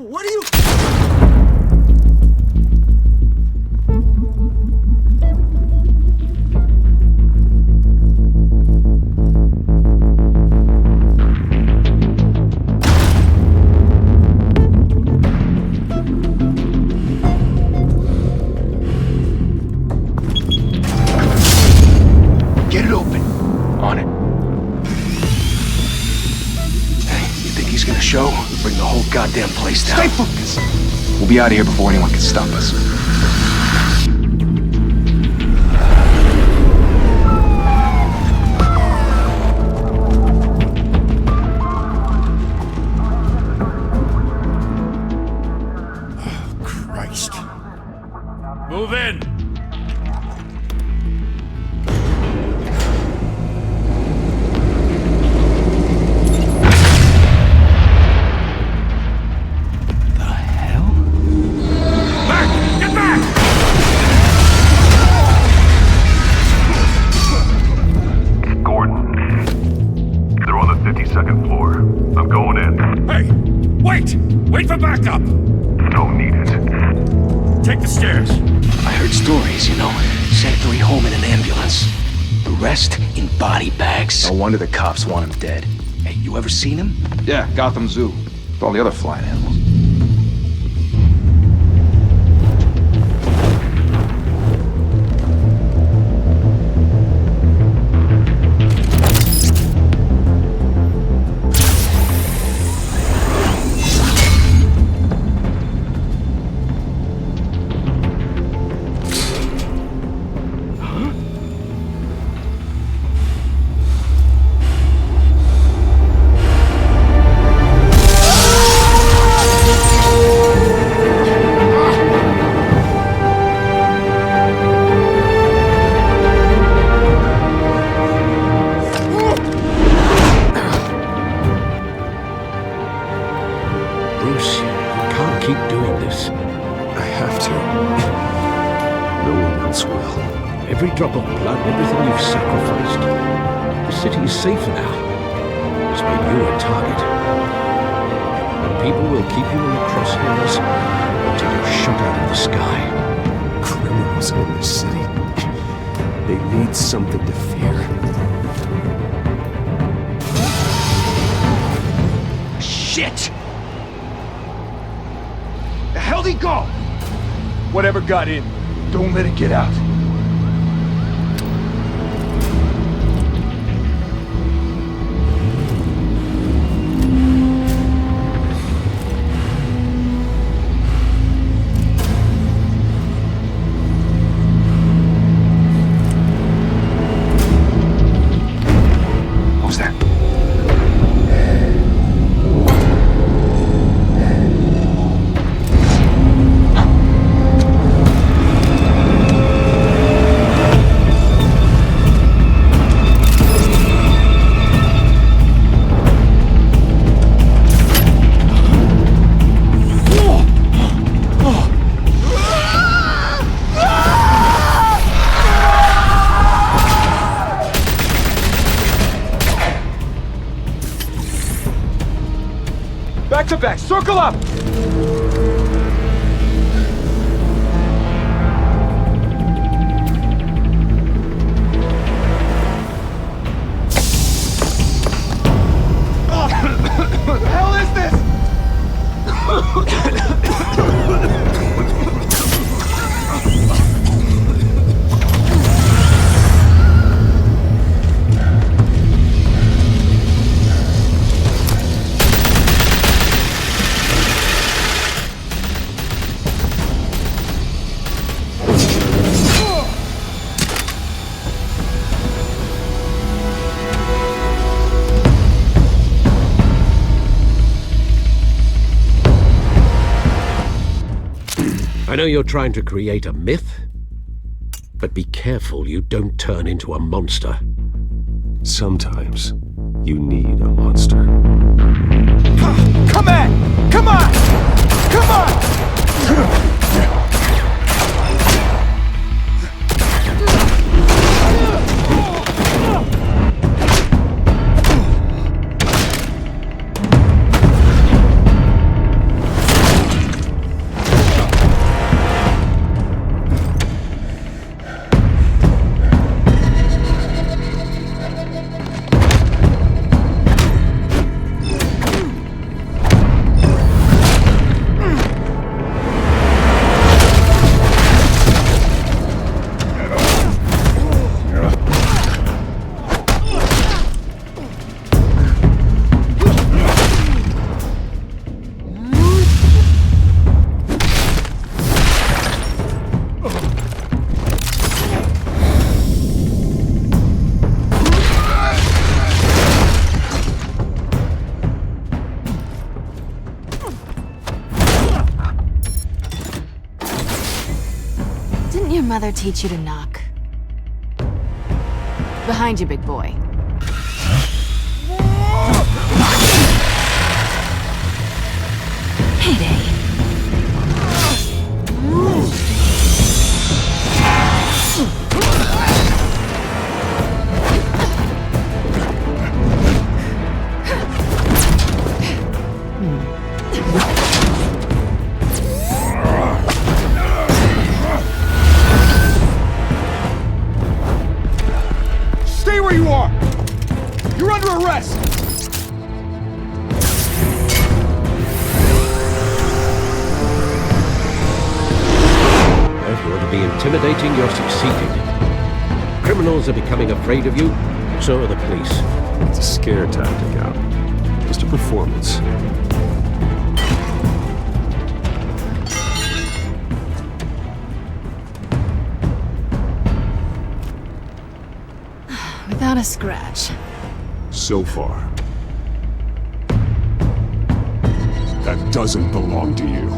What are you... Get it open. On it. Hey, you think he's gonna show? Bring the whole goddamn place down. Stay focused! We'll be out of here before anyone can stop us. Oh, Christ. Move in! Wait for backup! Don't need it. Take the stairs. I heard stories, you know. Sent 3 home in an ambulance. The rest in body bags. No wonder the cops want him dead. Hey, you ever seen him? Yeah, Gotham Zoo. With all the other flying animals. Bruce, you can't keep doing this. I have to. No one else will. Every drop of blood, everything you've sacrificed. The city is safer now. It's made you a target. And people will keep you in the crosshairs until you're shot out of the sky. Criminals in this city. They need something to fear. Shit! The hell'd he go? Whatever got in, don't let it get out. Who's that? Back to back, circle up! What the hell is this? I know you're trying to create a myth, but be careful you don't turn into a monster. Sometimes you need a monster. Come on! Come on! Come on! mother teach you to knock? Behind you, big boy. Heyday. Stay where you are! You're under arrest! If you're to be intimidating, you're succeeding. Criminals are becoming afraid of you, so are the police. It's a scare tactic, Al. Just a performance. Without a scratch. So far. That doesn't belong to you.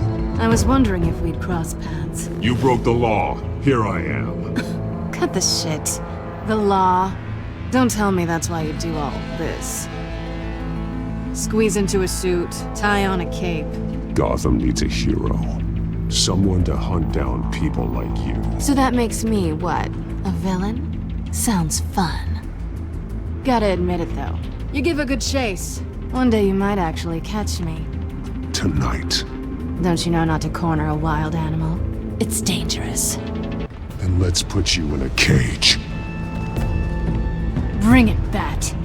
I was wondering if we'd cross paths. You broke the law. Here I am. Cut the shit. The law. Don't tell me that's why you do all this. Squeeze into a suit, tie on a cape. Gotham needs a hero. Someone to hunt down people like you. So that makes me, what, a villain? Sounds fun. Gotta admit it, though. You give a good chase. One day you might actually catch me. Tonight. Don't you know not to corner a wild animal? It's dangerous. Then let's put you in a cage. Bring it, Bat.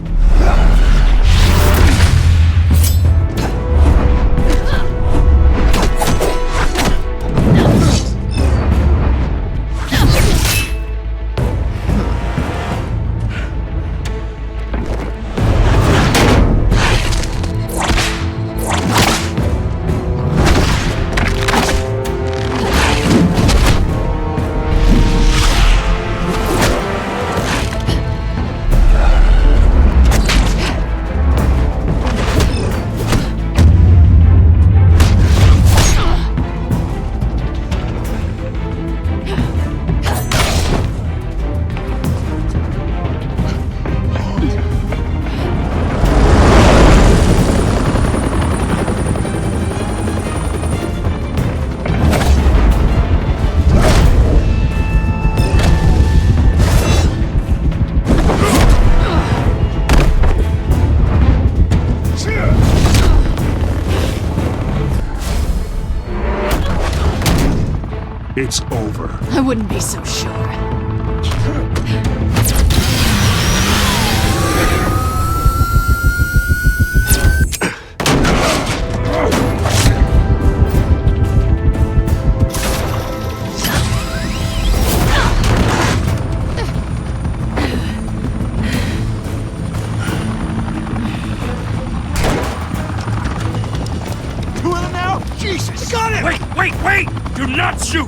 It's over. I wouldn't be so sure. You in it now? Jesus! Got it! Wait! Do not shoot!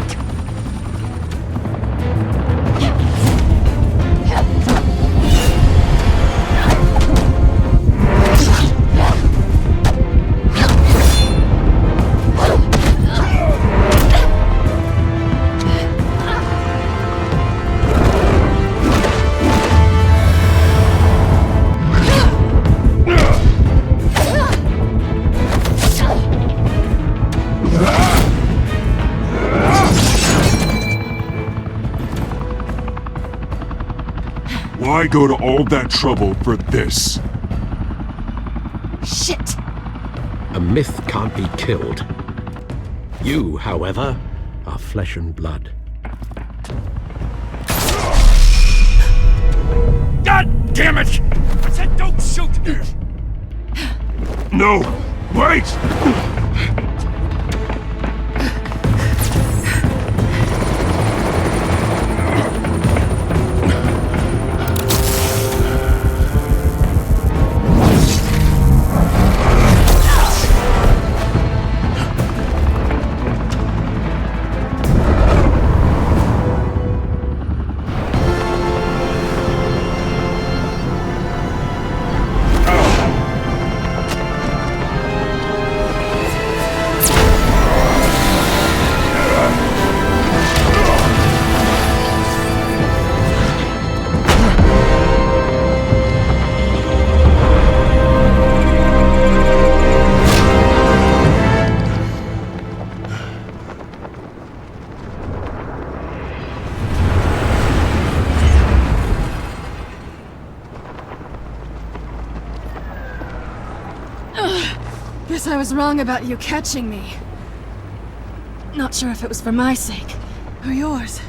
Why go to all that trouble for this? Shit! A myth can't be killed. You, however, are flesh and blood. God damn it! I said don't shoot! No! Wait! Guess I was wrong about you catching me. Not sure if it was for my sake, or yours.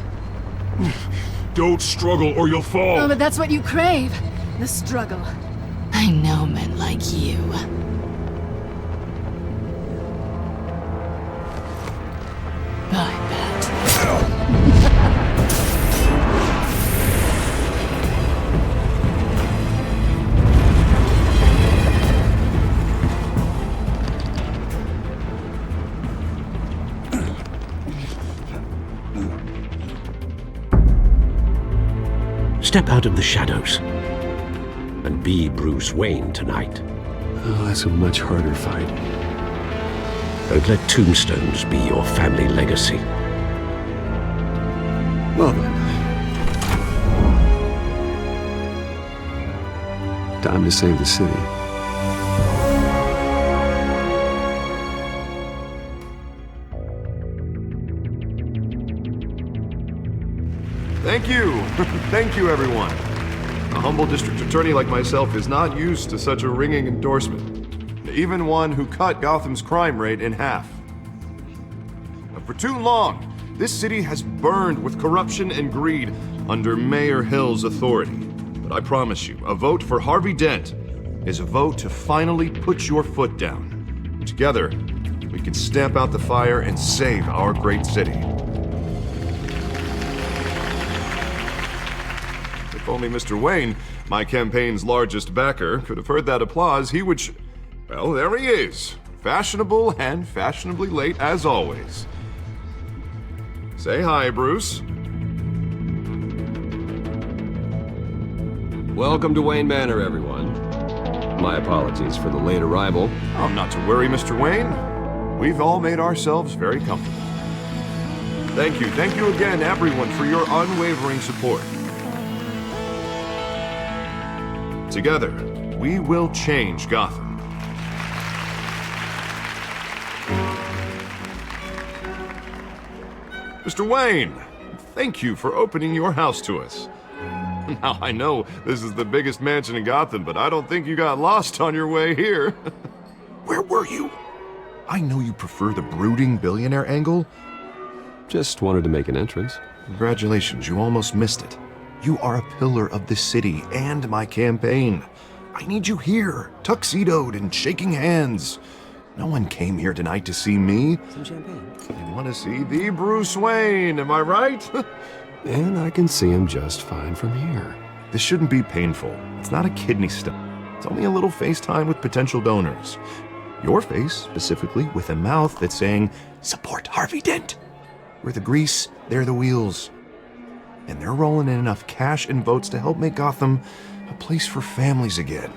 Don't struggle or you'll fall. Oh, but that's what you crave. The struggle. I know men like you. I bet. Step out of the shadows and be Bruce Wayne tonight. Oh, that's a much harder fight. Don't let tombstones be your family legacy. Well then. Time to save the city. Thank you. Thank you, everyone. A humble district attorney like myself is not used to such a ringing endorsement. Even one who cut Gotham's crime rate in half. But for too long, this city has burned with corruption and greed under Mayor Hill's authority. But I promise you, a vote for Harvey Dent is a vote to finally put your foot down. Together, we can stamp out the fire and save our great city. If only Mr. Wayne, my campaign's largest backer, could have heard that applause, he would well, there he is. Fashionable and fashionably late as always. Say hi, Bruce. Welcome to Wayne Manor, everyone. My apologies for the late arrival. Oh, not to worry, Mr. Wayne. We've all made ourselves very comfortable. Thank you again, everyone, for your unwavering support. Together, we will change Gotham. Mr. Wayne, thank you for opening your house to us. Now, I know this is the biggest mansion in Gotham, but I don't think you got lost on your way here. Where were you? I know you prefer the brooding billionaire angle. Just wanted to make an entrance. Congratulations, you almost missed it. You are a pillar of this city and my campaign. I need you here, tuxedoed and shaking hands. No one came here tonight to see me. Some champagne. They want to see the Bruce Wayne, am I right? And I can see him just fine from here. This shouldn't be painful. It's not a kidney stone. It's only a little FaceTime with potential donors. Your face, specifically, with a mouth that's saying, support Harvey Dent. We're the grease, they're the wheels. And they're rolling in enough cash and votes to help make Gotham a place for families again.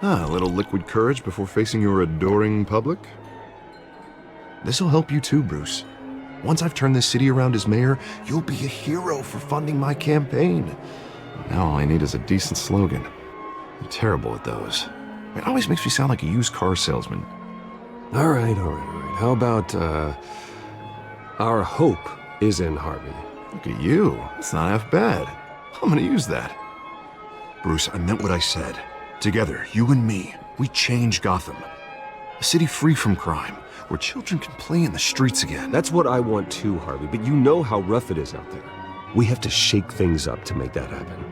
A little liquid courage before facing your adoring public. This'll help you too, Bruce. Once I've turned this city around as mayor, you'll be a hero for funding my campaign. Now all I need is a decent slogan. I'm terrible at those. It always makes me sound like a used car salesman. All right. How about, our hope is in Harvey. Look at you. It's not half bad. I'm gonna use that. Bruce, I meant what I said. Together, you and me, we change Gotham. A city free from crime, where children can play in the streets again. That's what I want too, Harvey, but you know how rough it is out there. We have to shake things up to make that happen.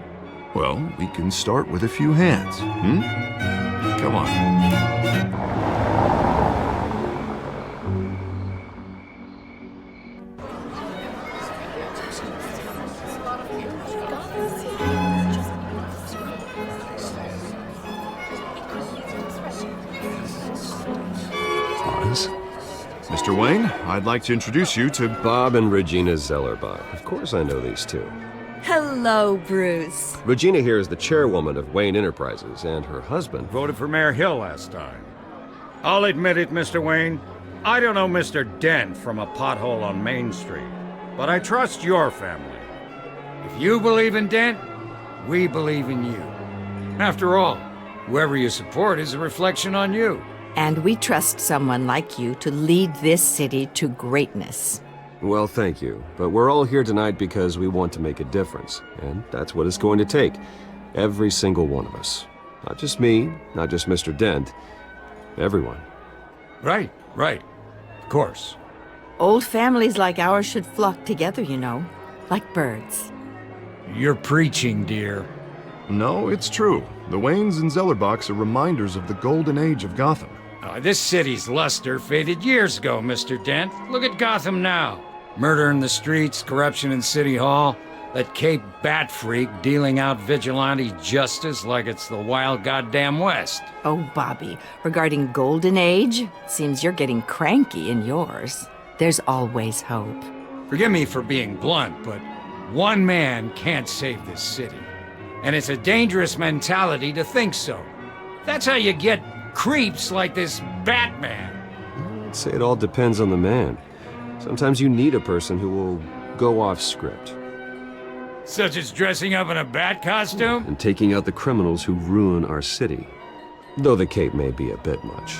Well, we can start with a few hands, Come on. Mr. Wayne, I'd like to introduce you to Bob and Regina Zellerbach. Of course I know these two. Hello, Bruce. Regina here is the chairwoman of Wayne Enterprises, and her husband... Voted for Mayor Hill last time. I'll admit it, Mr. Wayne. I don't know Mr. Dent from a pothole on Main Street, but I trust your family. If you believe in Dent, we believe in you. After all, whoever you support is a reflection on you. And we trust someone like you to lead this city to greatness. Well, thank you. But we're all here tonight because we want to make a difference. And that's what it's going to take. Every single one of us. Not just me, not just Mr. Dent, Everyone. Right, right. Of course. Old families like ours should flock together, you know, like birds. You're preaching, dear. No, it's true. The Waynes and Zellerbachs are reminders of the golden age of Gotham. This city's luster faded years ago, Mr. Dent. Look at Gotham now. Murder in the streets, corruption in City Hall, that Cape Bat freak dealing out vigilante justice like it's the wild goddamn West. Oh, Bobby, regarding Golden Age, seems you're getting cranky in yours. There's always hope. Forgive me for being blunt, but one man can't save this city. And it's a dangerous mentality to think so. That's how you get creeps like this Batman. I'd say it all depends on the man. Sometimes you need a person who will go off script. Such as dressing up in a bat costume? And taking out the criminals who ruin our city. Though the cape may be a bit much.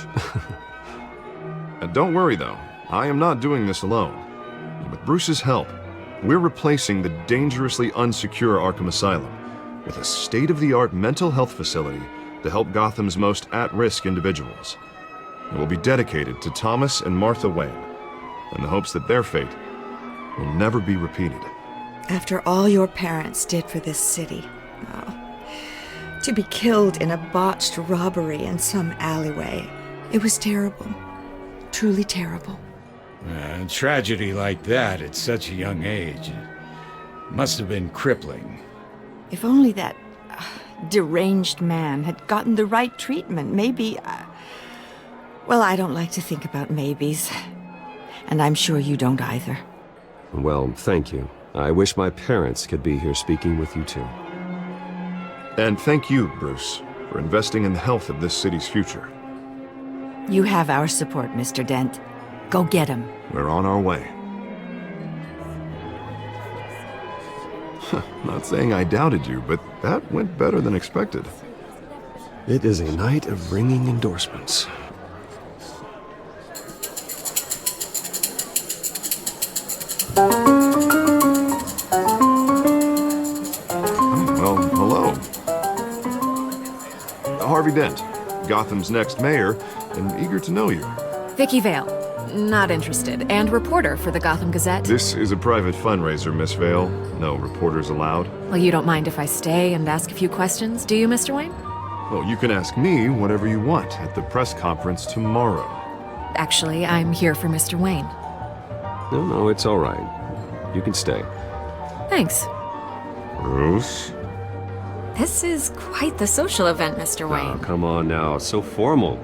And don't worry, though. I am not doing this alone. With Bruce's help, we're replacing the dangerously unsecure Arkham Asylum with a state-of-the-art mental health facility to help Gotham's most at-risk individuals. It will be dedicated to Thomas and Martha Wayne, in the hopes that their fate will never be repeated. After all your parents did for this city, to be killed in a botched robbery in some alleyway, it was terrible. Truly terrible. A tragedy like that at such a young age must have been crippling. If only that deranged man had gotten the right treatment, maybe... well, I don't like to think about maybes. And I'm sure you don't either. Well, thank you. I wish my parents could be here speaking with you too. And thank you, Bruce, for investing in the health of this city's future. You have our support, Mr. Dent. Go get him. We're on our way. Not saying I doubted you, but that went better than expected. It is a night of ringing endorsements. Well, hello. Harvey Dent, Gotham's next mayor, and eager to know you. Vicky Vale. Not interested. And reporter for the Gotham Gazette. This is a private fundraiser, Miss Vale. No reporters allowed. Well, you don't mind if I stay and ask a few questions, do you, Mr. Wayne? Well, you can ask me whatever you want at the press conference tomorrow. Actually, I'm here for Mr. Wayne. No, it's all right. You can stay. Thanks. Bruce? This is quite the social event, Mr. Wayne. Oh, come on now. It's so formal.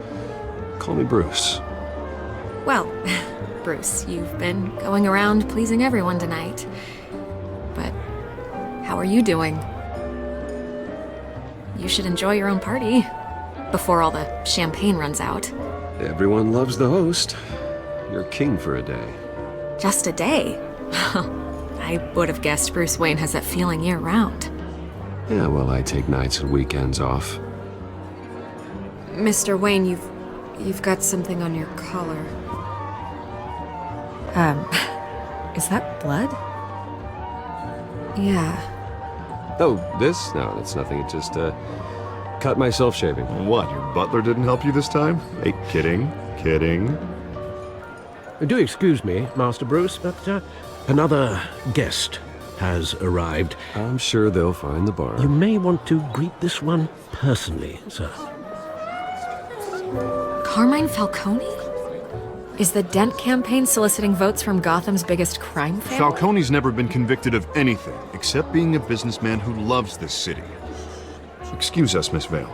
Call me Bruce. Well, Bruce, you've been going around pleasing everyone tonight. But how are you doing? You should enjoy your own party before all the champagne runs out. Everyone loves the host. You're king for a day. Just a day? I would have guessed Bruce Wayne has that feeling year-round. Yeah, well, I take nights and weekends off. Mr. Wayne, you've got something on your collar. Is that blood? Yeah. Oh, this? No, that's nothing. It just, cut myself shaving. What, your butler didn't help you this time? Hey, kidding. Do excuse me, Master Bruce, but another guest has arrived. I'm sure they'll find the bar. You may want to greet this one personally, sir. Carmine Falcone? Is the Dent campaign soliciting votes from Gotham's biggest crime family? Falcone's never been convicted of anything except being a businessman who loves this city. Excuse us, Miss Vale.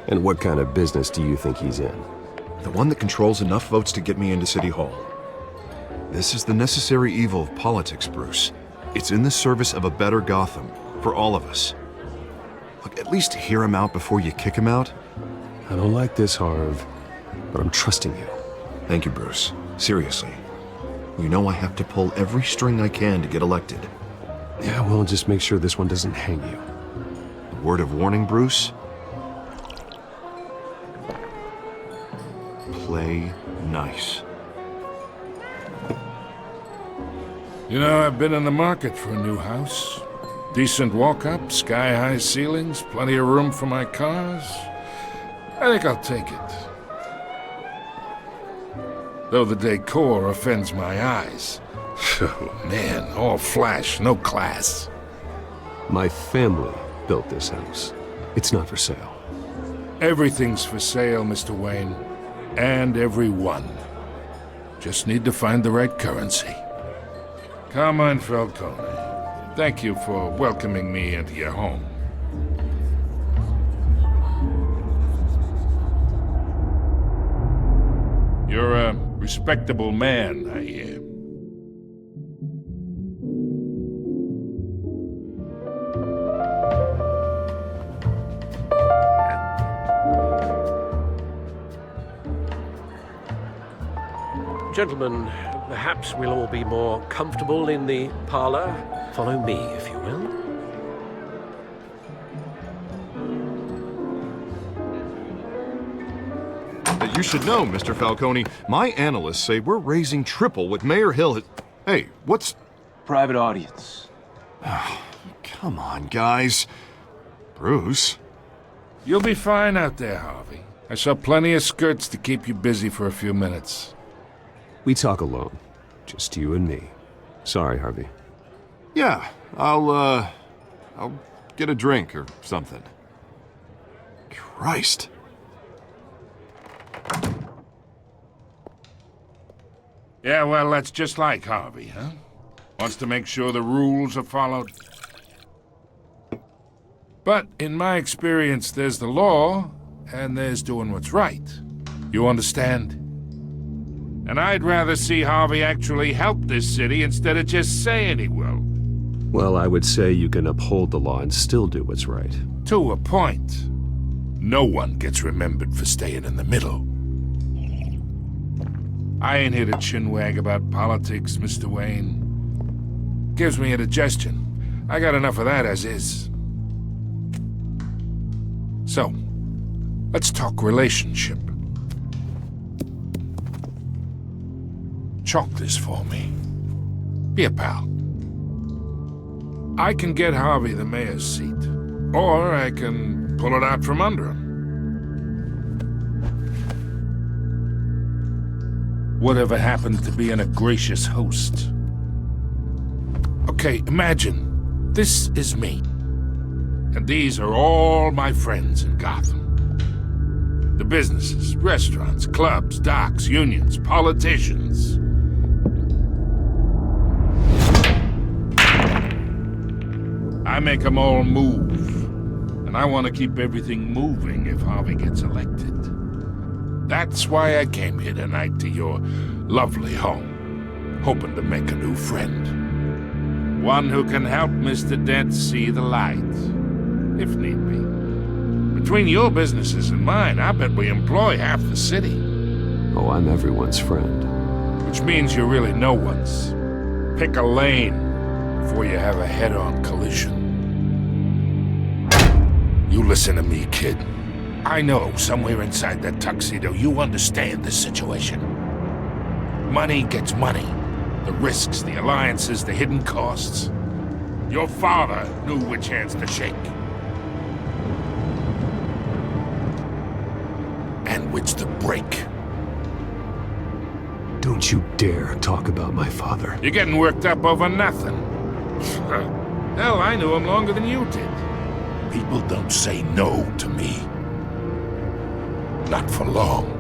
And what kind of business do you think he's in? The one that controls enough votes to get me into City Hall. This is the necessary evil of politics, Bruce. It's in the service of a better Gotham, for all of us. Look, at least hear him out before you kick him out. I don't like this, Harv, but I'm trusting you. Thank you, Bruce. Seriously. You know I have to pull every string I can to get elected. Yeah, well, just make sure this one doesn't hang you. A word of warning, Bruce? Play nice. You know, I've been in the market for a new house. Decent walk-up, sky-high ceilings, plenty of room for my cars. I think I'll take it. Though the decor offends my eyes. Oh, man, all flash, no class. My family built this house. It's not for sale. Everything's for sale, Mr. Wayne. And everyone. Just need to find the right currency. Carmine Falcone, thank you for welcoming me into your home. You're a respectable man, I hear. Gentlemen, perhaps we'll all be more comfortable in the parlor. Follow me, if you will. You should know, Mr. Falcone, my analysts say we're raising triple what Mayor Hill has... Hey, what's... Private audience. Come on, guys. Bruce? You'll be fine out there, Harvey. I saw plenty of skirts to keep you busy for a few minutes. We talk alone. Just you and me. Sorry, Harvey. Yeah, I'll get a drink or something. Christ. Yeah, well, that's just like Harvey, huh? Wants to make sure the rules are followed. But in my experience, there's the law, and there's doing what's right. You understand? And I'd rather see Harvey actually help this city instead of just saying he will. Well, I would say you can uphold the law and still do what's right. To a point. No one gets remembered for staying in the middle. I ain't here to chinwag about politics, Mr. Wayne. Gives me indigestion. I got enough of that as is. So, let's talk relationship. Chalk this for me. Be a pal. I can get Harvey the mayor's seat, or I can pull it out from under him. Whatever happened to being a gracious host? Okay, imagine, this is me. And these are all my friends in Gotham. The businesses, restaurants, clubs, docks, unions, politicians. I make them all move. And I want to keep everything moving if Harvey gets elected. That's why I came here tonight to your lovely home, hoping to make a new friend. One who can help Mr. Dent see the light, if need be. Between your businesses and mine, I bet we employ half the city. Oh, I'm everyone's friend. Which means you're really no one's. Pick a lane before you have a head-on collision. You listen to me, kid. I know somewhere inside that tuxedo you understand this situation. Money gets money. The risks, the alliances, the hidden costs. Your father knew which hands to shake. And which to break. Don't you dare talk about my father. You're getting worked up over nothing. Hell, I knew him longer than you did. People don't say no to me. Not for long.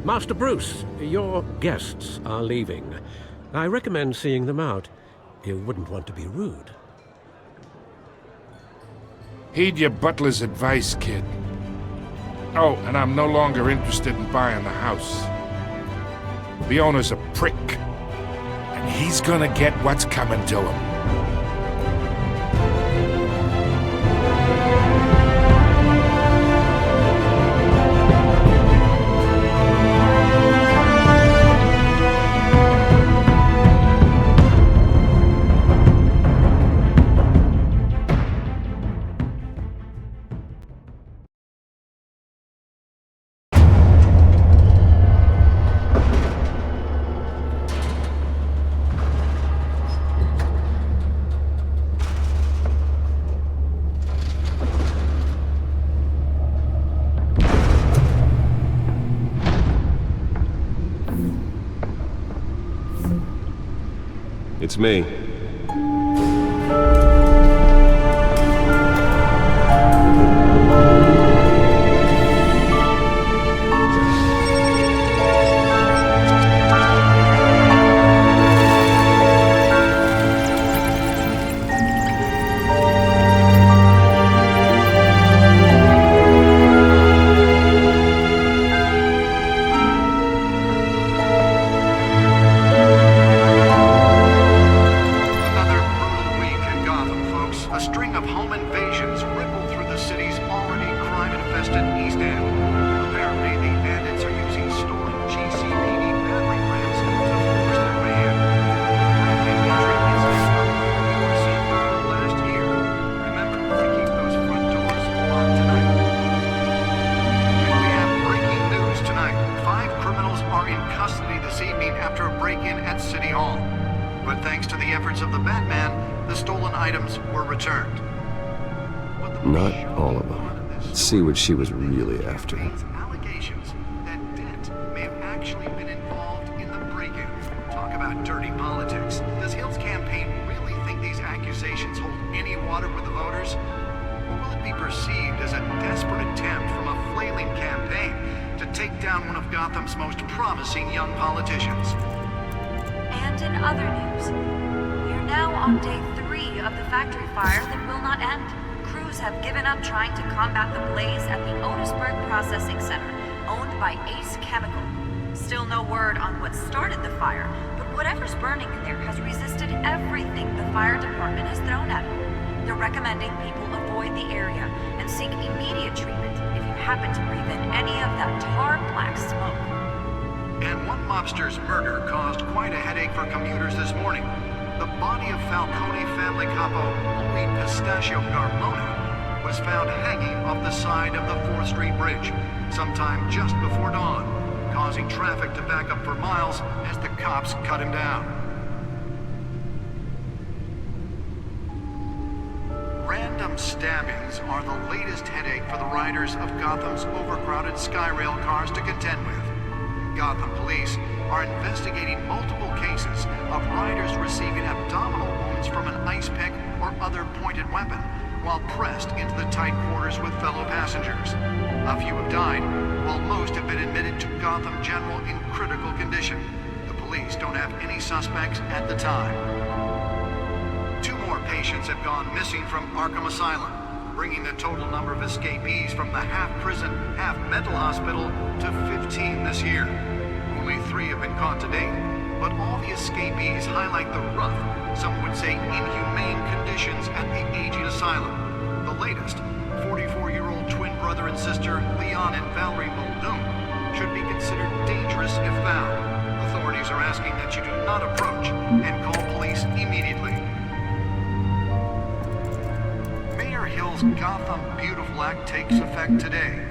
Master Bruce, your guests are leaving. I recommend seeing them out. You wouldn't want to be rude. Heed your butler's advice, kid. Oh, and I'm no longer interested in buying the house. The owner's a prick. And he's gonna get what's coming to him. It's me. Not all of them. Let's see what she was really after. Allegations that Dent may have actually been involved in the break-in. Talk about dirty politics. Does Hill's campaign really think these accusations hold any water with the voters? Or will it be perceived as a desperate attempt from a flailing campaign to take down one of Gotham's most promising young politicians? And in other news, we're now on day 3 of the factory fire that will not end. Crews have given up trying to combat the blaze at the Otisburg Processing Center, owned by Ace Chemical. Still no word on what started the fire, but whatever's burning in there has resisted everything the fire department has thrown at it. They're recommending people avoid the area and seek immediate treatment if you happen to breathe in any of that tar black smoke. And one mobster's murder caused quite a headache for commuters this morning. The body of Falcone family capo Louis Pistachio Garmona was found hanging off the side of the 4th Street Bridge sometime just before dawn, causing traffic to back up for miles as the cops cut him down. Random stabbings are the latest headache for the riders of Gotham's overcrowded Skyrail cars to contend with. Gotham police are investigating multiple cases of riders receiving abdominal wounds from an ice pick or other pointed weapon while pressed into the tight quarters with fellow passengers. A few have died, while most have been admitted to Gotham General in critical condition. The police don't have any suspects at the time. 2 more patients have gone missing from Arkham Asylum, bringing the total number of escapees from the half-prison, half-mental hospital to 15 this year. Only 3 have been caught to date, but all the escapees highlight the rough, some would say inhumane conditions at the aging asylum. The latest, 44-year-old twin brother and sister Leon and Valerie Muldoon, should be considered dangerous if found. Authorities are asking that you do not approach and call police immediately. Hill's Gotham Beautiful Act takes effect today,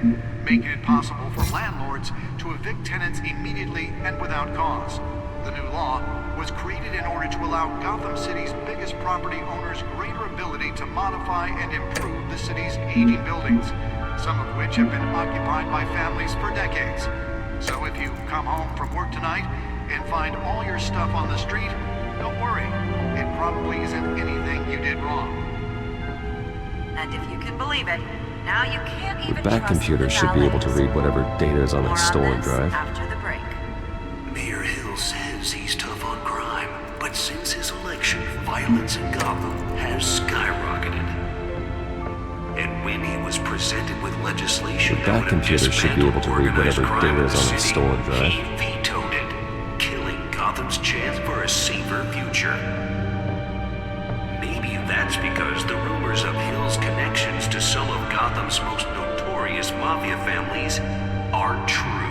making it possible for landlords to evict tenants immediately and without cause. The new law was created in order to allow Gotham City's biggest property owners greater ability to modify and improve the city's aging buildings, some of which have been occupied by families for decades. So if you come home from work tonight and find all your stuff on the street, don't worry. It probably isn't anything you did wrong. And if you can believe it, now you can't even The back computer should be able to read whatever data is on that stolen drive. After the break. Mayor Hill says he's tough on crime, but since his election, violence in Gotham has skyrocketed. And when he was presented with legislation The back computer should be able to read whatever data is on that stolen drive. He vetoed it, killing Gotham's chance for a safer future. Maybe that's because the rumors of Hill's connections to some of Gotham's most notorious mafia families are true.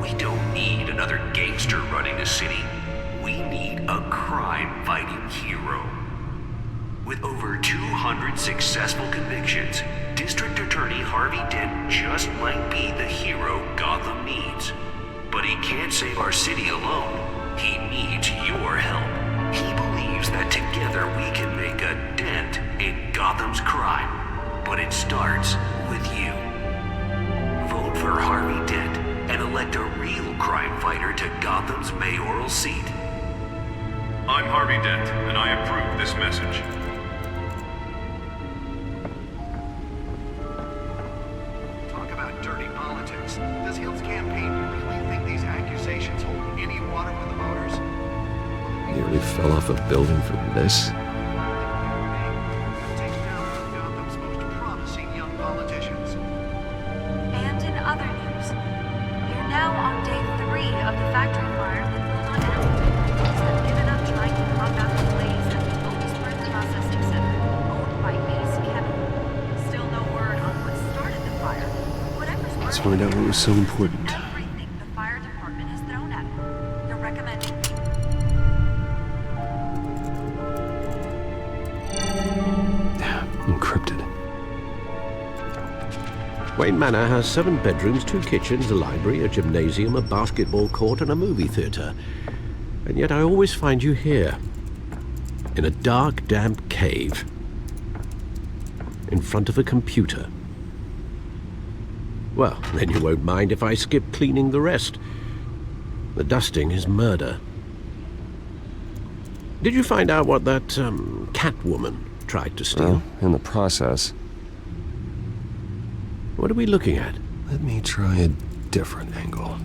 We don't need another gangster running the city. We need a crime-fighting hero. With over 200 successful convictions, District Attorney Harvey Dent just might be the hero Gotham needs. But he can't save our city alone. He needs your help. He believes that together we can make a dent in Gotham's crime. But it starts with you. Vote for Harvey Dent and elect a real crime fighter to Gotham's mayoral seat. I'm Harvey Dent, and I approve this message. Talk about dirty politics. Does Hill's campaign really think these accusations hold any water with the voters? Nearly fell off a building for this. Takes down one of Gotham's most promising young politicians. And in other news, we're now on day 3 of the factory fire that will not end. Police have given up trying to combat the blaze at the Otisburg Processing Center, owned by Ace Chemical. Still no word on what started the fire. Whatever's Let's burning find out what was so important. everything the fire department has thrown at it. They're recommending Encrypted. Wayne Manor has 7 bedrooms, 2 kitchens, a library, a gymnasium, a basketball court, and a movie theatre. And yet I always find you here, in a dark, damp cave, in front of a computer. Well, then you won't mind if I skip cleaning the rest. The dusting is murder. Did you find out what that, Catwoman tried to steal? Well, in the process. What are we looking at? Let me try a different angle.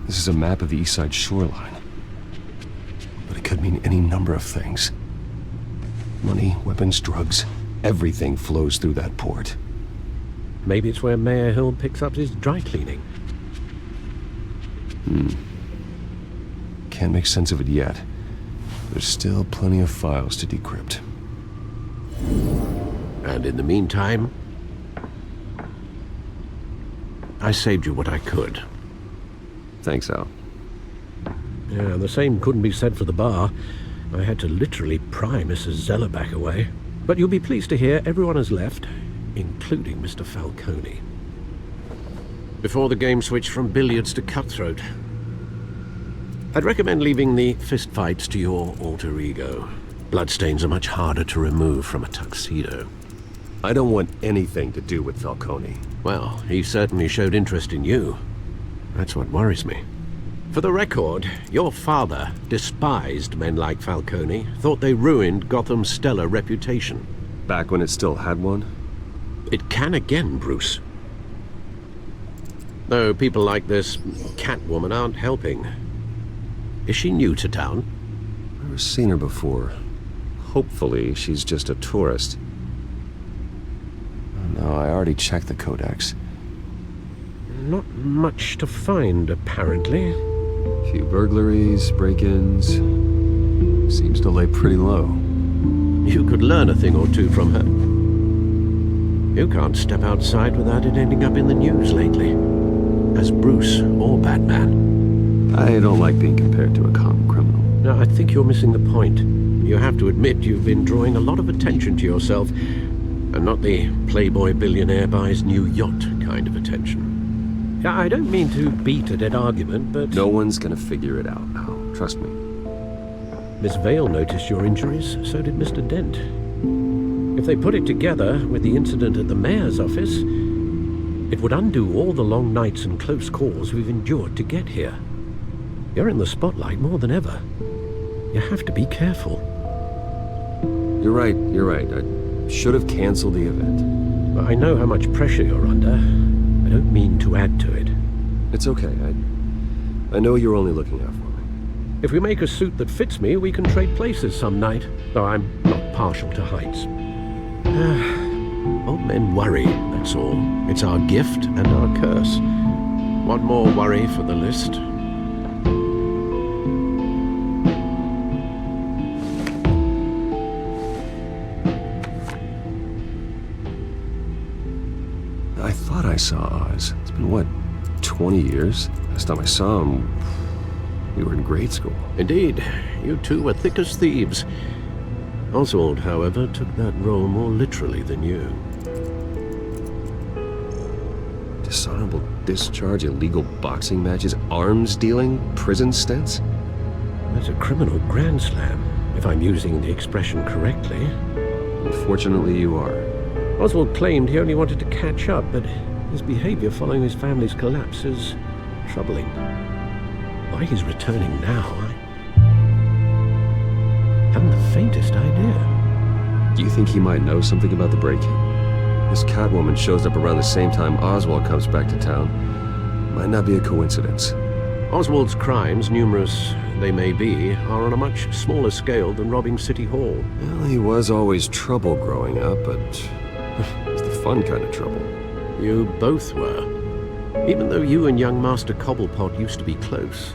This is a map of the east side shoreline. But it could mean any number of things. Money, weapons, drugs, everything flows through that port. Maybe it's where Mayor Hill picks up his dry cleaning. Can't make sense of it yet. There's still plenty of files to decrypt. And in the meantime, I saved you what I could. Thanks, Al. Yeah, the same couldn't be said for the bar. I had to literally pry Mrs. Zellerback away. But you'll be pleased to hear everyone has left, including Mr. Falcone. Before the game switched from billiards to cutthroat. I'd recommend leaving the fistfights to your alter ego. Bloodstains are much harder to remove from a tuxedo. I don't want anything to do with Falcone. Well, he certainly showed interest in you. That's what worries me. For the record, your father despised men like Falcone, thought they ruined Gotham's stellar reputation. Back when it still had one? It can again, Bruce. Though people like this Catwoman aren't helping. Is she new to town? Never seen her before. Hopefully, she's just a tourist. Oh, no, I already checked the codex. Not much to find, apparently. A few burglaries, break-ins. Seems to lay pretty low. You could learn a thing or two from her. You can't step outside without it ending up in the news lately. As Bruce or Batman. I don't like being compared to a common criminal. No, I think you're missing the point. You have to admit you've been drawing a lot of attention to yourself, and not the playboy billionaire buys new yacht kind of attention. I don't mean to beat a dead argument, but... No one's gonna figure it out now. Trust me. Miss Vale noticed your injuries, so did Mr. Dent. If they put it together with the incident at the mayor's office, it would undo all the long nights and close calls we've endured to get here. You're in the spotlight more than ever. You have to be careful. You're right. I should have canceled the event. I know how much pressure you're under. I don't mean to add to it. It's okay. I know you're only looking out for me. If we make a suit that fits me, we can trade places some night. Though I'm not partial to heights. Old men worry, that's all. It's our gift and our curse. One more worry for the list. I thought I saw Oz. It's been, what, 20 years? Last time I saw him, You were in grade school. Indeed, you two were thick as thieves. Oswald, however, took that role more literally than you. Dishonorable discharge, illegal boxing matches, arms dealing, prison stints? That's a criminal grand slam, if I'm using the expression correctly. Unfortunately, you are. Oswald claimed he only wanted to catch up, but his behavior following his family's collapse is troubling. Why he's returning now, I haven't the faintest idea. Do you think he might know something about the break-in? This Catwoman shows up around the same time Oswald comes back to town. Might not be a coincidence. Oswald's crimes, numerous they may be, are on a much smaller scale than robbing City Hall. Well, he was always trouble growing up, but it's the fun kind of trouble. You both were. Even though you and young Master Cobblepot used to be close,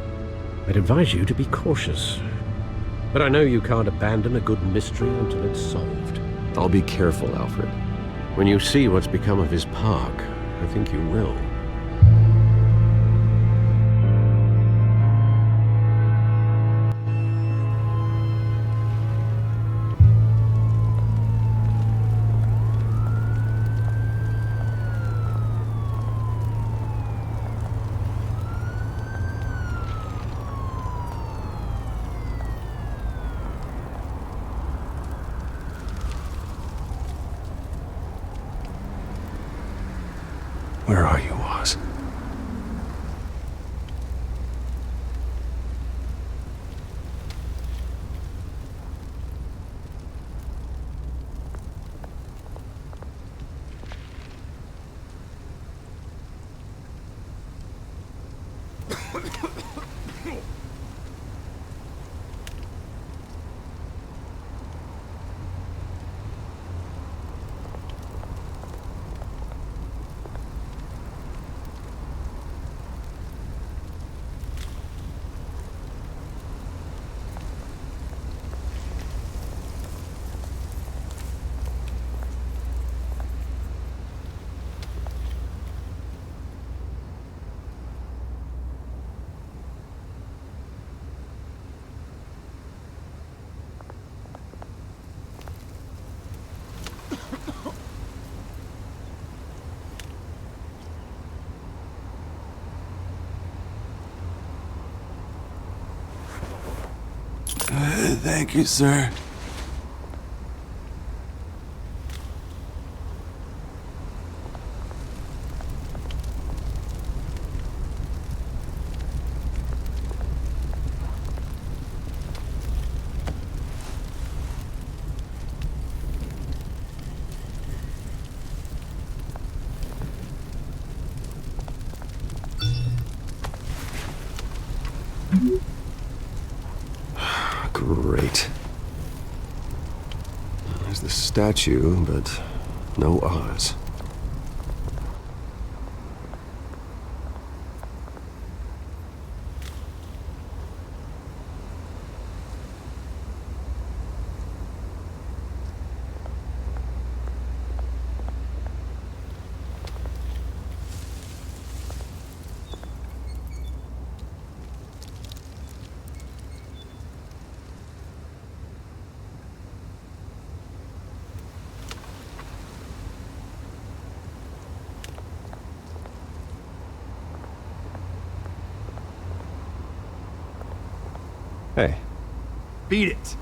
I'd advise you to be cautious. But I know you can't abandon a good mystery until it's solved. I'll be careful, Alfred. When you see what's become of his park, I think you will. Where are you, Oz? Thank you, sir. Great. There's the statue, but no Oz. Hey. Beat it.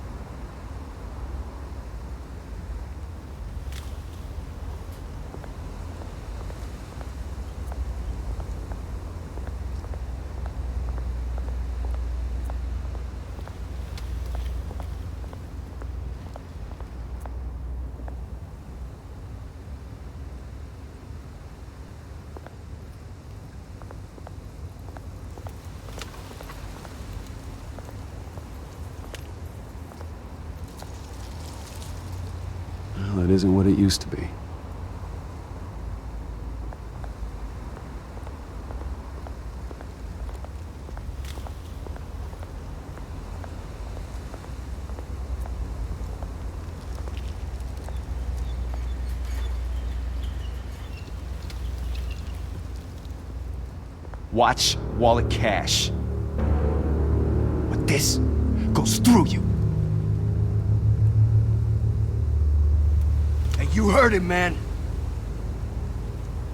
Well, it isn't what it used to be. Watch, wallet, cash. this goes through you. And you heard it, man.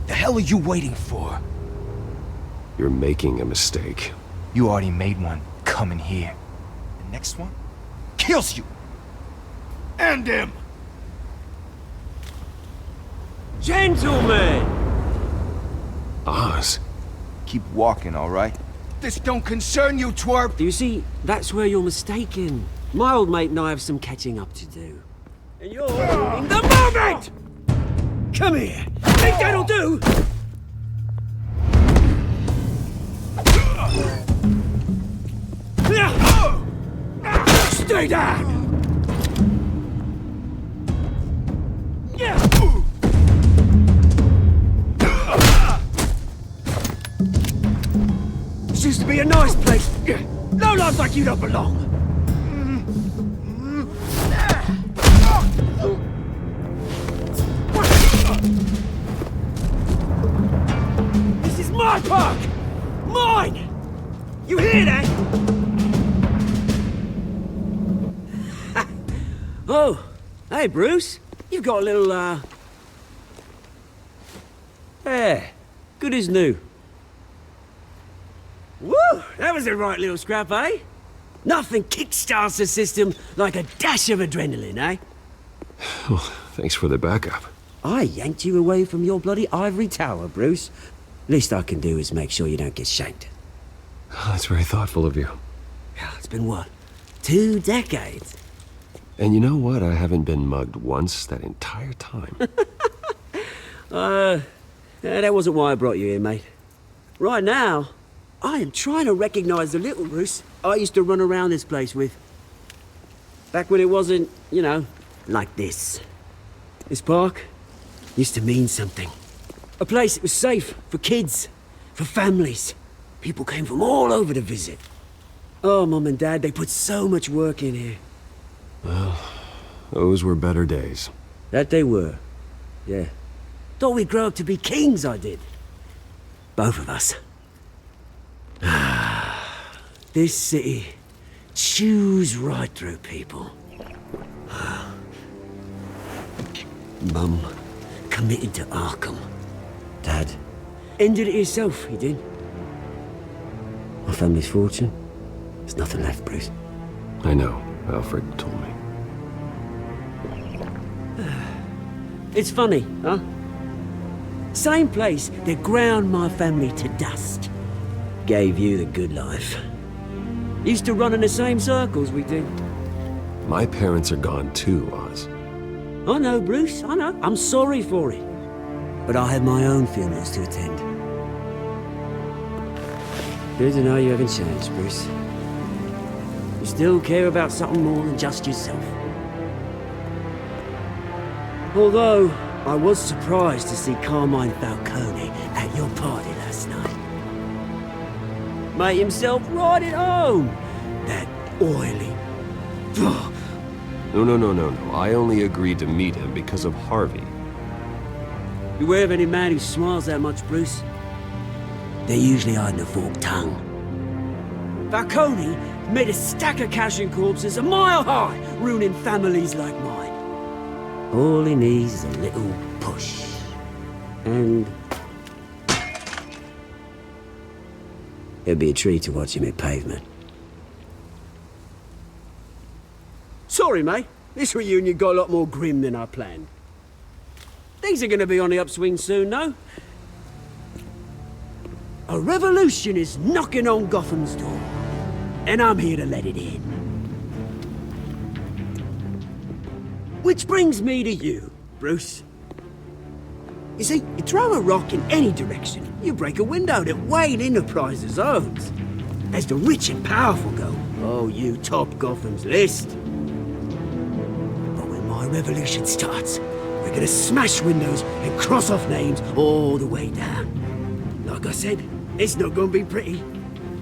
The hell are you waiting for? You're making a mistake. You already made one coming here. The next one kills you. And him. Gentlemen! Oz. Keep walking, all right? This don't concern you, twerp! You see, that's where you're mistaken. My old mate and I have some catching up to do. And you're ruining the moment! Come here! Think that'll do? Stay down! This used to be a nice place. No lives like you don't belong. This is my park! Mine! You hear that? Oh, hey Bruce. You've got a little, Yeah, good as new. Woo! That was a right little scrap, eh? Nothing kickstarts the system like a dash of adrenaline, eh? Well, thanks for the backup. I yanked you away from your bloody ivory tower, Bruce. Least I can do is make sure you don't get shanked. That's very thoughtful of you. It's been what? 2 decades? And you know what? I haven't been mugged once that entire time. That wasn't why I brought you here, mate. Right now, I am trying to recognize the little Bruce I used to run around this place with. Back when it wasn't, you know, like this. This park used to mean something. A place that was safe for kids, for families. People came from all over to visit. Oh, Mum and Dad, they put so much work in here. Well, those were better days. That they were, yeah. Thought we'd grow up to be kings, I did. Both of us. This city chews right through people. Mum committed to Arkham. Dad ended it himself, he did. My family's fortune, there's nothing left, Bruce. I know. Alfred told me. It's funny, huh? Same place that ground my family to dust. Gave you the good life. Used to run in the same circles we did. My parents are gone too, Oz. I know, Bruce, I know. I'm sorry for it. But I have my own funerals to attend. Good to know you haven't changed, Bruce. You still care about something more than just yourself. Although, I was surprised to see Carmine Falcone at your party last night. Made himself right at home. That oily... No. I only agreed to meet him because of Harvey. Beware of any man who smiles that much, Bruce. They're usually hiding a forked tongue. Falcone made a stack of cash and corpses a mile high, ruining families like mine. All he needs is a little push. And... it'd be a treat to watch him hit pavement. Sorry, mate. This reunion got a lot more grim than I planned. Things are gonna be on the upswing soon, though. A revolution is knocking on Gotham's door. And I'm here to let it in. Which brings me to you, Bruce. You see, you throw a rock in any direction, you break a window that Wayne Enterprises owns. As the rich and powerful go, oh, you top Gotham's list. But when my revolution starts, we're gonna smash windows and cross off names all the way down. Like I said, it's not gonna be pretty.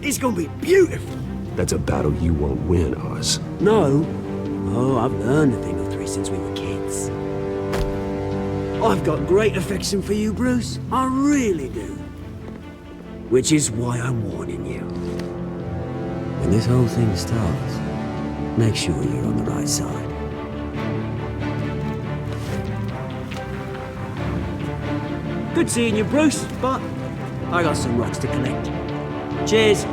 It's gonna be beautiful. That's a battle you won't win, Oz. No. Oh, I've learned a thing or three since we were kids. I've got great affection for you, Bruce. I really do. Which is why I'm warning you. When this whole thing starts, make sure you're on the right side. Good seeing you, Bruce, but I got some rocks to collect. Cheers.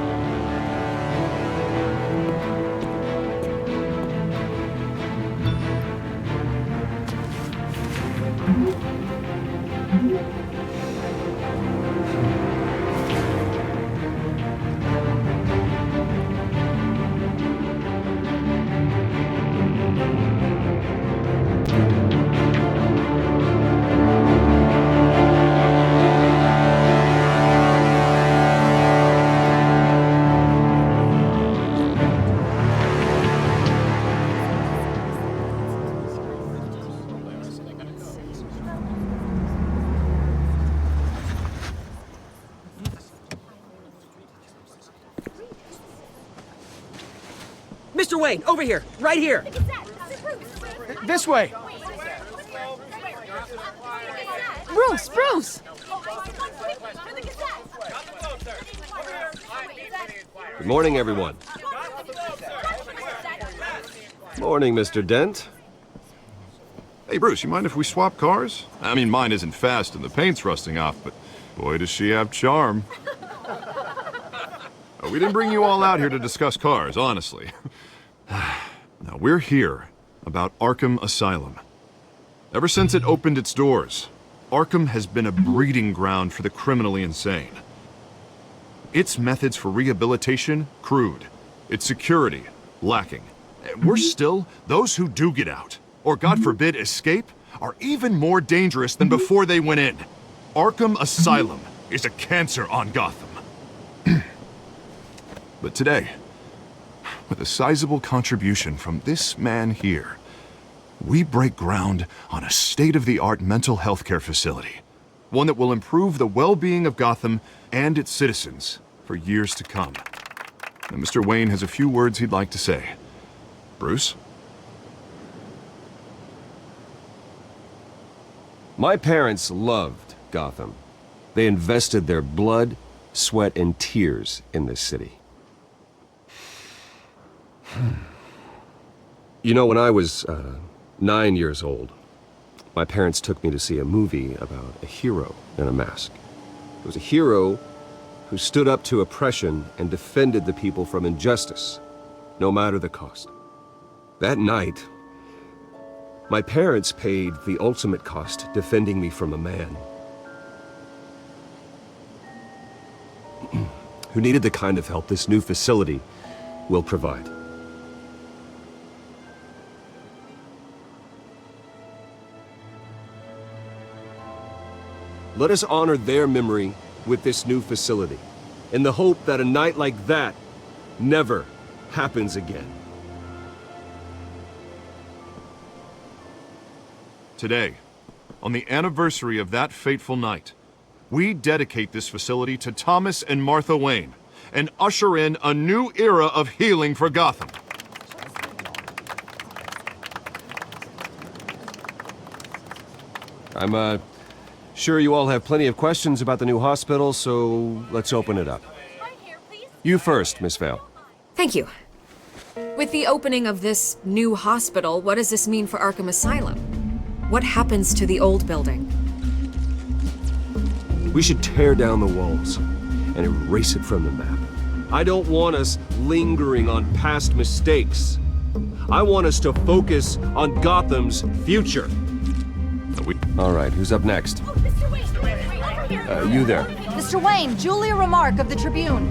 Mr. Wayne, over here, right here. This way. Bruce, Bruce! Good morning, everyone. Morning, Mr. Dent. Hey, Bruce, you mind if we swap cars? I mean, mine isn't fast and the paint's rusting off, but boy, does she have charm. We didn't bring you all out here to discuss cars, honestly. Now, we're here about Arkham Asylum. Ever since it opened its doors, Arkham has been a breeding ground for the criminally insane. Its methods for rehabilitation, crude. Its security, lacking. And worse still, those who do get out, or God forbid escape, are even more dangerous than before they went in. Arkham Asylum is a cancer on Gotham. But today, with a sizable contribution from this man here, we break ground on a state-of-the-art mental health care facility. One that will improve the well-being of Gotham and its citizens for years to come. And Mr. Wayne has a few words he'd like to say. Bruce? My parents loved Gotham. They invested their blood, sweat, and tears in this city. You know, when I was 9 years old, my parents took me to see a movie about a hero in a mask. It was a hero who stood up to oppression and defended the people from injustice, no matter the cost. That night, my parents paid the ultimate cost defending me from a man who needed the kind of help this new facility will provide. Let us honor their memory with this new facility, in the hope that a night like that never happens again. Today, on the anniversary of that fateful night, we dedicate this facility to Thomas and Martha Wayne and usher in a new era of healing for Gotham. I'm sure you all have plenty of questions about the new hospital, so let's open it up. You first, Miss Vale. Thank you. With the opening of this new hospital, what does this mean for Arkham Asylum? What happens to the old building? We should tear down the walls and erase it from the map. I don't want us lingering on past mistakes. I want us to focus on Gotham's future. All right, who's up next? You there. Mr. Wayne, Julia Remark of the Tribune.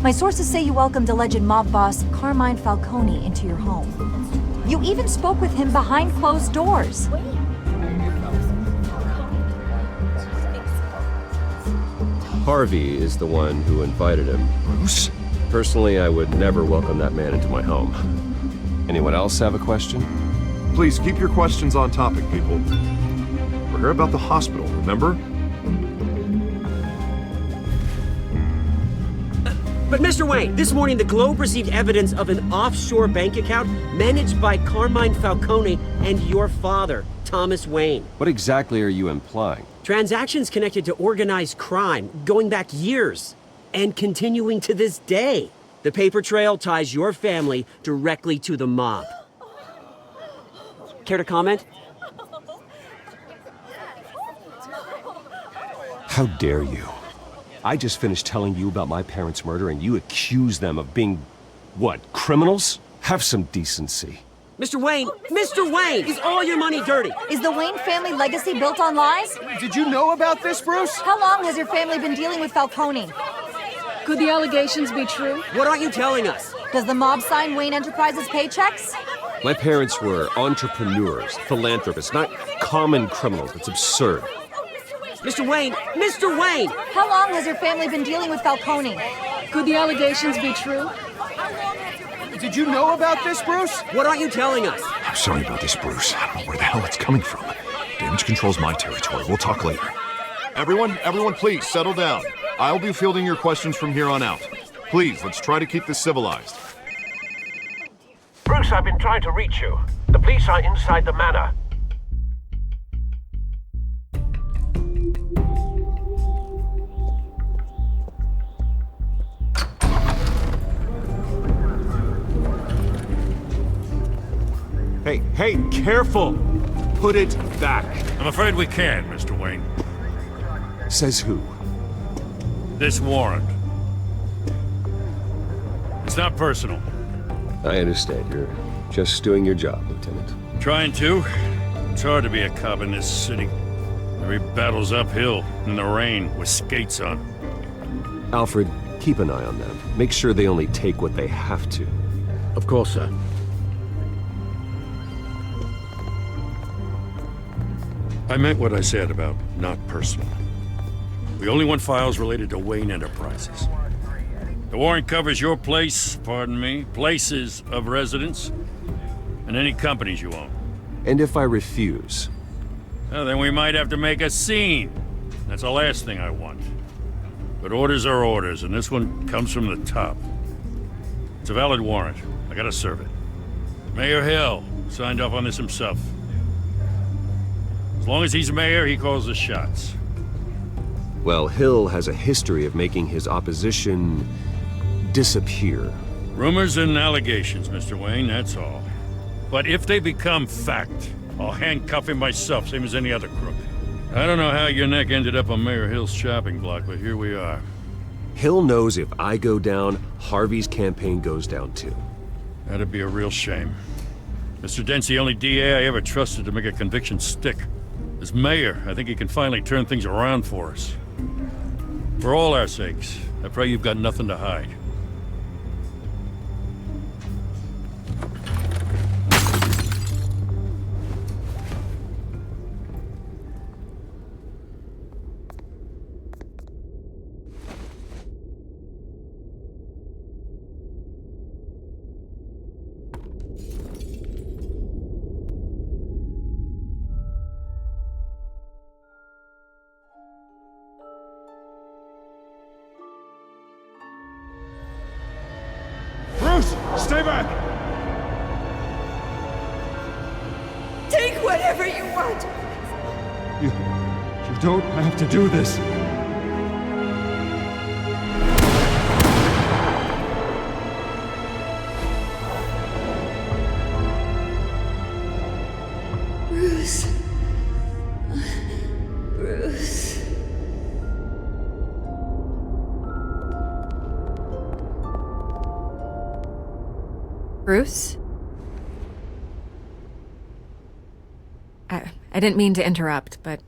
My sources say you welcomed alleged mob boss Carmine Falcone into your home. You even spoke with him behind closed doors. Harvey is the one who invited him. Bruce? Personally, I would never welcome that man into my home. Anyone else have a question? Please keep your questions on topic, people. We're here about the hospital, remember? But Mr. Wayne, this morning the Globe received evidence of an offshore bank account managed by Carmine Falcone and your father, Thomas Wayne. What exactly are you implying? Transactions connected to organized crime, going back years, and continuing to this day. The paper trail ties your family directly to the mob. Care to comment? How dare you? I just finished telling you about my parents' murder and you accuse them of being, what, criminals? Have some decency. Mr. Wayne! Mr. Wayne! Is all your money dirty? Is the Wayne family legacy built on lies? Did you know about this, Bruce? How long has your family been dealing with Falcone? Could the allegations be true? What aren't you telling us? Does the mob sign Wayne Enterprises paychecks? My parents were entrepreneurs, philanthropists, not common criminals. It's absurd. Mr. Wayne! Mr. Wayne! How long has your family been dealing with Falcone? Could the allegations be true? Did you know about this, Bruce? What aren't you telling us? I'm sorry about this, Bruce. I don't know where the hell it's coming from. Damage control's my territory. We'll talk later. Everyone, please, settle down. I'll be fielding your questions from here on out. Please, let's try to keep this civilized. Bruce, I've been trying to reach you. The police are inside the manor. Hey, careful! Put it back. I'm afraid we can't, Mr. Wayne. Says who? This warrant. It's not personal. I understand. You're just doing your job, Lieutenant. Trying to. It's hard to be a cop in this city. Every battle's uphill, in the rain, with skates on. Alfred, keep an eye on them. Make sure they only take what they have to. Of course, sir. I meant what I said about not personal. We only want files related to Wayne Enterprises. The warrant covers your place, pardon me, places of residence, and any companies you own. And if I refuse? Well, then we might have to make a scene. That's the last thing I want. But orders are orders, and this one comes from the top. It's a valid warrant. I gotta serve it. Mayor Hill signed off on this himself. As long as he's mayor, he calls the shots. Well, Hill has a history of making his opposition disappear. Rumors and allegations, Mr. Wayne, that's all. But if they become fact, I'll handcuff him myself, same as any other crook. I don't know how your neck ended up on Mayor Hill's shopping block, but here we are. Hill knows if I go down, Harvey's campaign goes down too. That'd be a real shame. Mr. Dent's the only DA I ever trusted to make a conviction stick. As mayor, I think he can finally turn things around for us. For all our sakes, I pray you've got nothing to hide. Stay back! Take whatever you want! You don't have to do this. Bruce. Bruce. Bruce? I didn't mean to interrupt, but...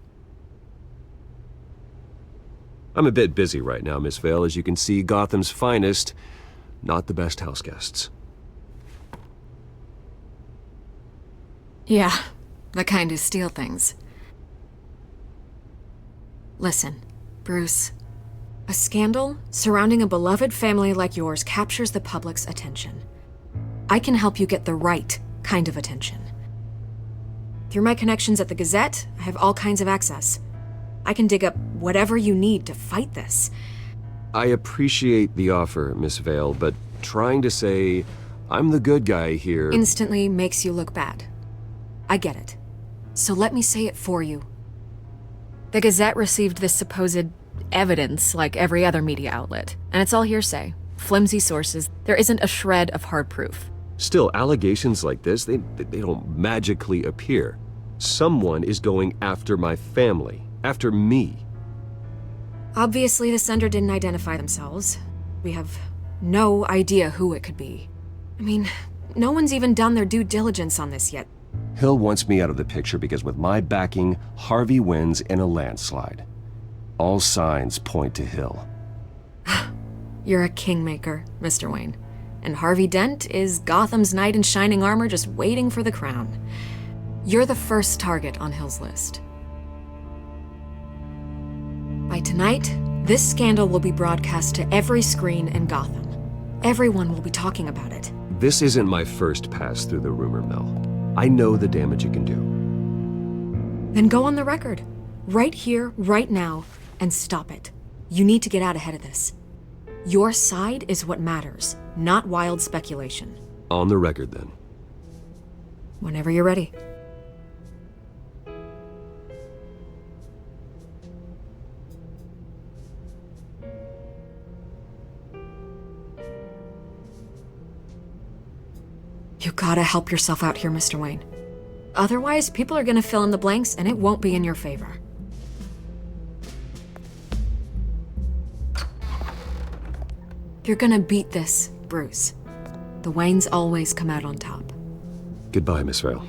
I'm a bit busy right now, Miss Vale. As you can see, Gotham's finest, not the best house guests. Yeah, the kind who steal things. Listen, Bruce. A scandal surrounding a beloved family like yours captures the public's attention. I can help you get the right kind of attention. Through my connections at the Gazette, I have all kinds of access. I can dig up whatever you need to fight this. I appreciate the offer, Miss Vale, but trying to say I'm the good guy here... instantly makes you look bad. I get it. So let me say it for you. The Gazette received this supposed evidence like every other media outlet, and it's all hearsay. flimsy sources. There isn't a shred of hard proof. Still, allegations like this, they don't magically appear. Someone is going after my family, after me. Obviously, the sender didn't identify themselves. We have no idea who it could be. I mean, no one's even done their due diligence on this yet. Hill wants me out of the picture because with my backing, Harvey wins in a landslide. All signs point to Hill. You're a kingmaker, Mr. Wayne. And Harvey Dent is Gotham's knight in shining armor just waiting for the crown. You're the first target on Hill's list. By tonight, this scandal will be broadcast to every screen in Gotham. Everyone will be talking about it. This isn't my first pass through the rumor mill. I know the damage it can do. Then go on the record. Right here, right now, and stop it. You need to get out ahead of this. Your side is what matters, not wild speculation. On the record, then. Whenever you're ready. You gotta help yourself out here, Mr. Wayne. Otherwise, people are gonna fill in the blanks and it won't be in your favor. You're gonna beat this, Bruce. The Waynes always come out on top. Goodbye, Miss Vale.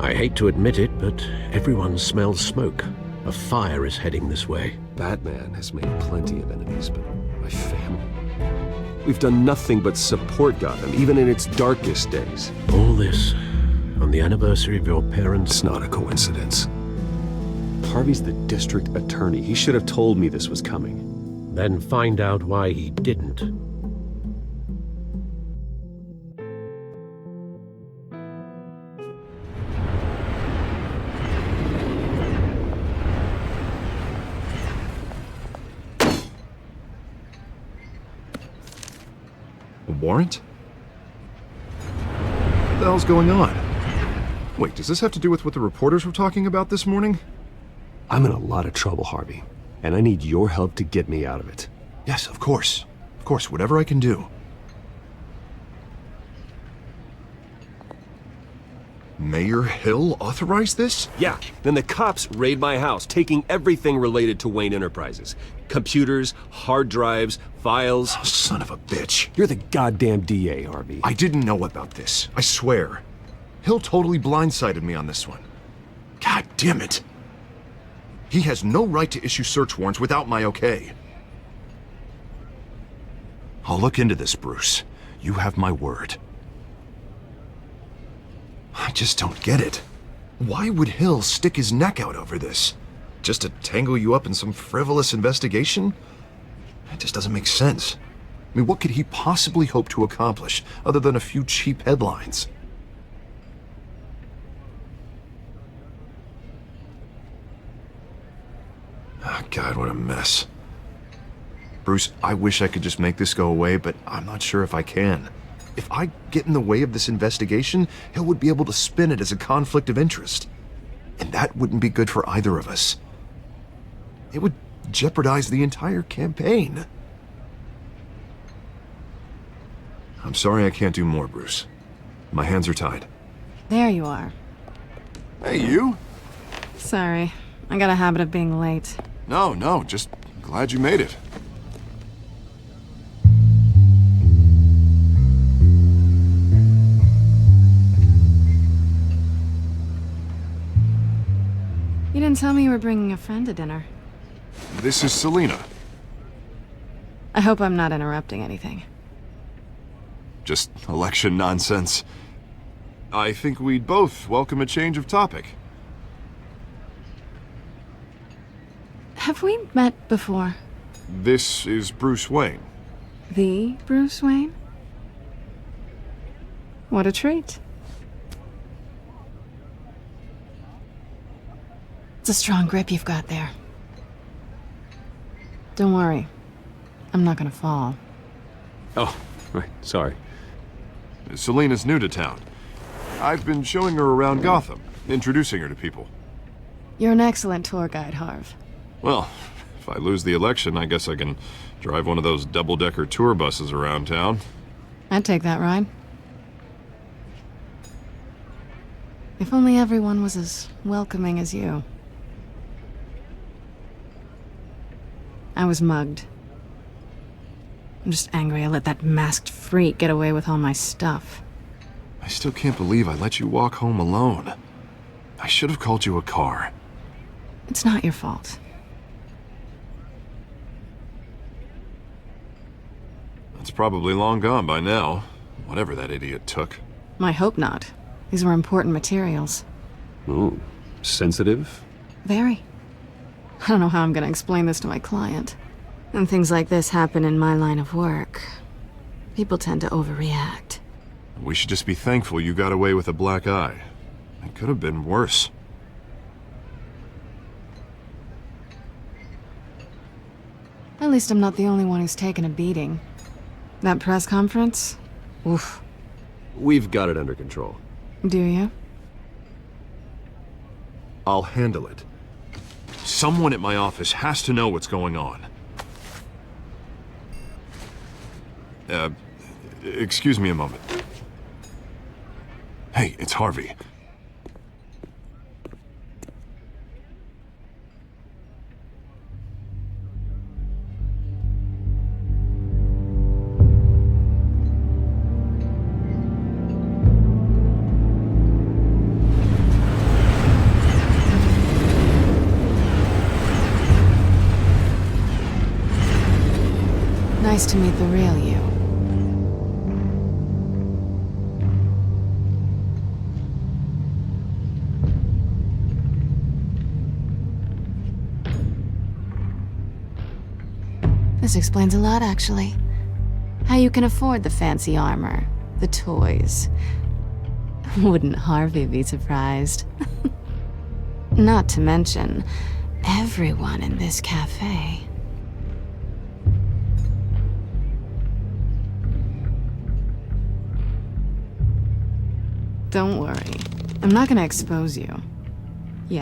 I hate to admit it, but everyone smells smoke. A fire is heading this way. Batman has made plenty of enemies, but my family... We've done nothing but support Gotham, even in its darkest days. All this on the anniversary of your parents'... It's not a coincidence. Harvey's the district attorney. He should have told me this was coming. Then find out why he didn't. A warrant? What the hell's going on? Wait, does this have to do with what the reporters were talking about this morning? I'm in a lot of trouble, Harvey, and I need your help to get me out of it. Yes, of course. Of course, whatever I can do. Mayor Hill authorized this? Yeah, then the cops raid my house, taking everything related to Wayne Enterprises. Computers, hard drives, files. Oh, son of a bitch. You're the goddamn DA, Harvey. I didn't know about this. I swear. Hill totally blindsided me on this one. God damn it. He has no right to issue search warrants without my okay. I'll look into this, Bruce. You have my word. I just don't get it. Why would Hill stick his neck out over this? Just to tangle you up in some frivolous investigation? It just doesn't make sense. I mean, what could he possibly hope to accomplish other than a few cheap headlines? Oh, God, what a mess. Bruce, I wish I could just make this go away, but I'm not sure if I can. If I get in the way of this investigation, Hill would be able to spin it as a conflict of interest. And that wouldn't be good for either of us. It would jeopardize the entire campaign. I'm sorry I can't do more, Bruce. My hands are tied. There you are. Hey, you? Sorry. I got a habit of being late. No, just glad you made it. You didn't tell me you were bringing a friend to dinner. This is Selina. I hope I'm not interrupting anything. Just election nonsense. I think we'd both welcome a change of topic. Have we met before? This is Bruce Wayne. The Bruce Wayne? What a treat. It's a strong grip you've got there. Don't worry. I'm not gonna fall. Oh, right, sorry. Selina's new to town. I've been showing her around Gotham. introducing her to people. You're an excellent tour guide, Harv. Well, if I lose the election, I guess I can drive one of those double-decker tour buses around town. I'd take that ride. If only everyone was as welcoming as you. I was mugged. I'm just angry I let that masked freak get away with all my stuff. I still can't believe I let you walk home alone. I should have called you a car. It's not your fault. It's probably long gone by now, whatever that idiot took. I hope not. These were important materials. Ooh, sensitive? Very. I don't know how I'm gonna explain this to my client. When things like this happen in my line of work, people tend to overreact. We should just be thankful you got away with a black eye. It could have been worse. At least I'm not the only one who's taken a beating. That press conference? Oof. We've got it under control. Do you? I'll handle it. Someone at my office has to know what's going on. Excuse me a moment. Hey, it's Harvey. Nice to meet the real you. This explains a lot, actually. How you can afford the fancy armor, the toys. Wouldn't Harvey be surprised? Not to mention, everyone in this cafe. Don't worry. I'm not gonna expose you.